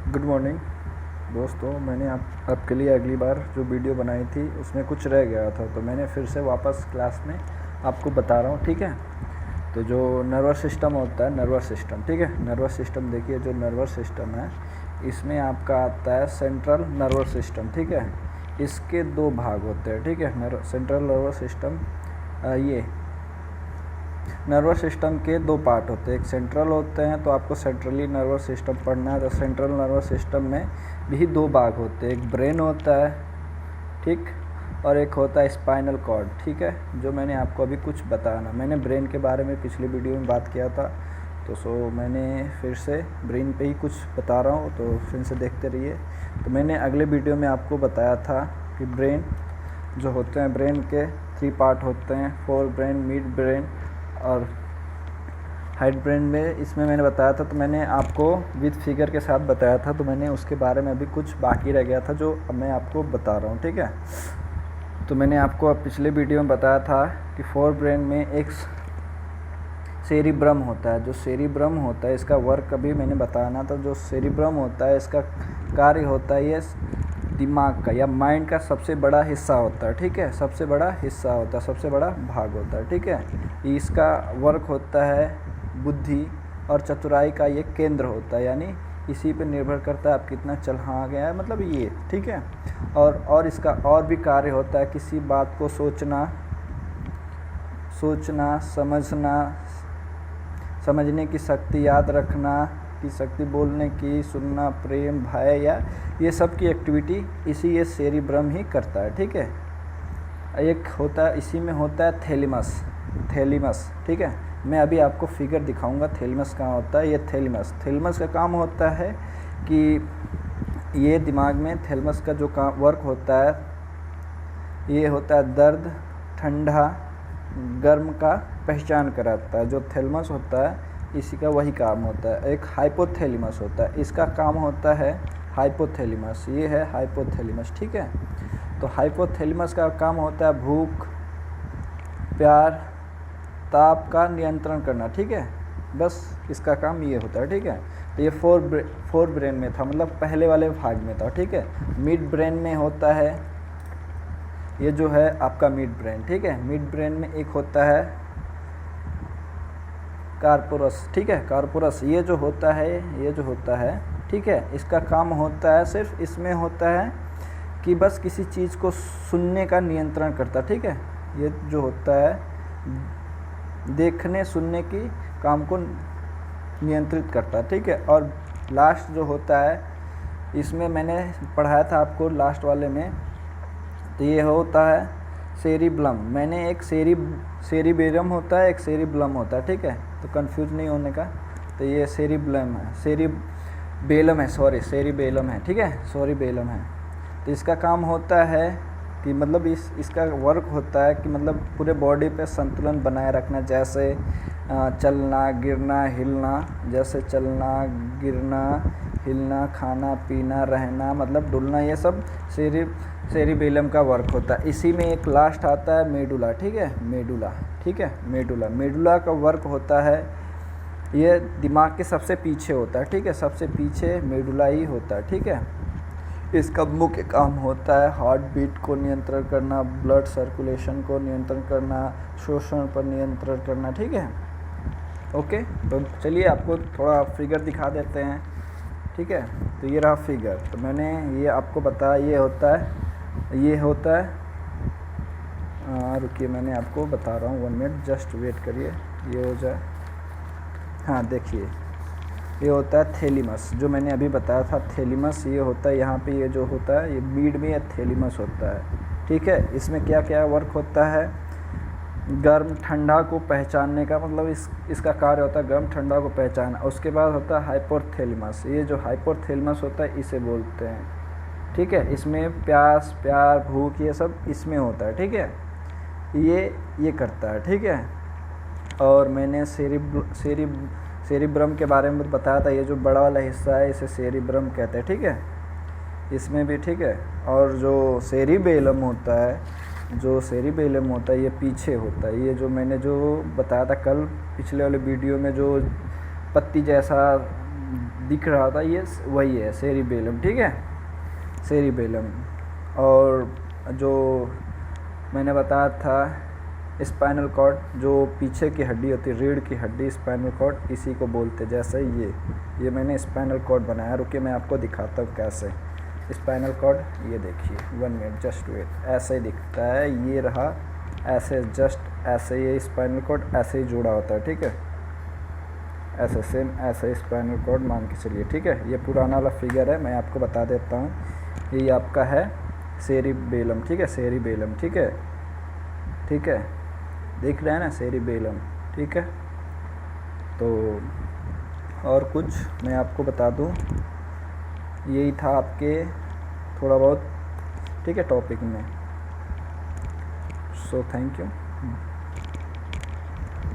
Good morning दोस्तों। मैंने आपके लिए अगली बार जो वीडियो बनाई थी उसमें कुछ रह गया था, तो मैंने फिर से वापस क्लास में आपको बता रहा हूँ। ठीक है, तो जो नर्वस सिस्टम होता है, नर्वस सिस्टम, ठीक है, नर्वस सिस्टम देखिए, जो नर्वस सिस्टम है इसमें आपका आता है सेंट्रल नर्वस सिस्टम। ठीक है, इसके दो भाग होते हैं। ठीक है, सेंट्रल नर्वस सिस्टम, ये नर्वस सिस्टम के दो पार्ट होते हैं, एक सेंट्रल होते हैं, तो आपको सेंट्रली नर्वस सिस्टम पढ़ना है। तो सेंट्रल नर्वस सिस्टम में भी दो भाग होते हैं, एक ब्रेन होता है, ठीक, और एक होता है स्पाइनल कॉर्ड। ठीक है, जो मैंने आपको अभी कुछ बताना, मैंने ब्रेन के बारे में पिछले वीडियो में बात किया था, तो मैंने फिर से ब्रेन पे ही कुछ बता रहा हूँ, तो फिर से देखते रहिए। तो मैंने अगले वीडियो में आपको बताया था कि ब्रेन जो होते हैं, ब्रेन के 3 पार्ट होते हैं, फोर ब्रेन, मिड ब्रेन और हाइड ब्रेन में। इसमें मैंने बताया था, तो मैंने आपको विद फिगर के साथ बताया था, तो मैंने उसके बारे में अभी कुछ बाकी रह गया था जो अब मैं आपको बता रहा हूँ। ठीक है, तो मैंने आपको अब पिछले वीडियो में बताया था कि फोर ब्रेन में एक सेरिब्रम होता है। जो सेरिब्रम होता है इसका वर्क अभी मैंने बताना था। जो सेरिब्रम होता है इसका कार्य होता है, ये दिमाग का या माइंड का सबसे बड़ा हिस्सा होता है। ठीक है, सबसे बड़ा हिस्सा होता है, सबसे बड़ा भाग होता है। ठीक है, इसका वर्क होता है बुद्धि और चतुराई का ये केंद्र होता है, यानी इसी पे निर्भर करता है आप कितना चल हाँ गया है, मतलब ये। ठीक है, और इसका और भी कार्य होता है, किसी बात को सोचना, समझने की शक्ति, याद रखना की शक्ति, बोलने की, सुनना, प्रेम, भय, या ये सब की एक्टिविटी इसी ये सेरिब्रम ही करता है। ठीक है, एक होता है, इसी में होता है थैलेमस। ठीक है, मैं अभी आपको फिगर दिखाऊंगा थैलेमस कहाँ होता है। ये थैलेमस का काम होता है कि ये दिमाग में थैलेमस का जो काम वर्क होता है, ये होता है दर्द, ठंडा, गर्म का पहचान कराता है। जो थैलेमस होता है इसी का वही काम होता है। एक हाइपोथैलेमस होता है, इसका काम होता है हाइपोथैलेमस, ये है हाइपोथैलेमस। ठीक है, तो हाइपोथैलेमस का काम होता है भूख, प्यार, ताप का नियंत्रण करना। ठीक है, बस इसका काम ये होता है। ठीक है, तो ये फोर ब्रेन में था, मतलब पहले वाले भाग में था। ठीक है, मिड ब्रेन में होता है, ये जो है आपका मिड ब्रेन। ठीक है, मिड ब्रेन में एक होता है कार्पोरस। ठीक है, कार्पोरस ये जो होता है, ठीक है, इसका काम होता है, सिर्फ इसमें होता है कि बस किसी चीज़ को सुनने का नियंत्रण करता। ठीक है, ये जो होता है देखने सुनने की काम को नियंत्रित करता। ठीक है, और लास्ट जो होता है, इसमें मैंने पढ़ाया था आपको लास्ट वाले में, तो ये होता है सेरिब्लम। मैंने एक सेरिबेरम होता है, एक सेरिब्लम होता है। ठीक है, तो कंफ्यूज नहीं होने का, तो ये सेरिब्लम है, सेरिबेलम है। ठीक है, सेरिबेलम है। तो इसका काम होता है कि मतलब इसका वर्क होता है कि मतलब पूरे बॉडी पे संतुलन बनाए रखना, जैसे चलना, गिरना, हिलना, जैसे चलना, गिरना, हिलना, खाना, पीना, रहना, मतलब डुलना, ये सब सेरिबेलम का वर्क होता है। इसी में एक लास्ट आता है मेडुला। ठीक है, मेडुला का वर्क होता है, ये दिमाग के सबसे पीछे होता है। ठीक है, सबसे पीछे मेडुला ही होता है। ठीक है, इसका मुख्य काम होता है हार्ट बीट को नियंत्रण करना, ब्लड सर्कुलेशन को नियंत्रण करना, शोषण पर नियंत्रण करना। ठीक है, ओके, तो चलिए आपको थोड़ा फिगर दिखा देते हैं। ठीक है, तो ये रहा फिगर, तो मैंने ये आपको बताया, ये होता है रुकिए, मैंने आपको बता रहा हूँ, 1 मिनट जस्ट वेट करिए, ये हो जाए। हाँ देखिए, ये होता है थैलेमस, जो मैंने अभी बताया था थैलेमस, ये होता है यहाँ पे, ये जो होता है ये मिड में ये थैलेमस होता है। ठीक है, इसमें क्या क्या वर्क होता है, गर्म ठंडा को पहचानने का, मतलब इसका कार्य होता है गर्म ठंडा को पहचानना। उसके बाद होता है हाइपोथैलेमस, ये जो हाइपोथैलेमस होता है इसे बोलते हैं। ठीक है, इसमें प्यास, प्यार, भूख, ये सब इसमें होता है। ठीक है, ये करता है। ठीक है, और मैंने सेरिब्रम के बारे में बताया था, ये जो बड़ा वाला हिस्सा है इसे सेरिब्रम कहते हैं। ठीक है, इसमें भी। ठीक है, और जो सेरिबेलम होता है ये पीछे होता है। ये जो मैंने जो बताया था कल पिछले वाले वीडियो में, जो पत्ती जैसा दिख रहा था ये वही है सेरिबेलम, ठीक है, सेरिबेलम। और जो मैंने बताया था स्पाइनल कॉर्ड, जो पीछे की हड्डी होती है, रीढ़ की हड्डी, स्पाइनल कॉर्ड, इसी को बोलते। जैसे ये मैंने स्पाइनल कॉर्ड बनाया, रुकिए मैं आपको दिखाता हूँ कैसे। स्पाइनल कॉर्ड ये देखिए, 1 मिनट जस्ट वेट, ऐसे ही दिखता है, ये रहा ऐसे, जस्ट ऐसे ये स्पाइनल कॉर्ड ऐसे ही जुड़ा होता है, ठीक है, ऐसे सेम ऐसे स्पाइनल कॉर्ड मान के चलिए, ठीक है। ये पुराना वाला फिगर है, मैं आपको बता देता हूँ, ये आपका है सेरिबेलम, ठीक है, सेरिबेलम, ठीक है, ठीक है, देख रहे हैं ना, सेरिबेलम, ठीक है। तो और कुछ मैं आपको बता दूं, यही था आपके थोड़ा बहुत, ठीक है, टॉपिक में। So thank you.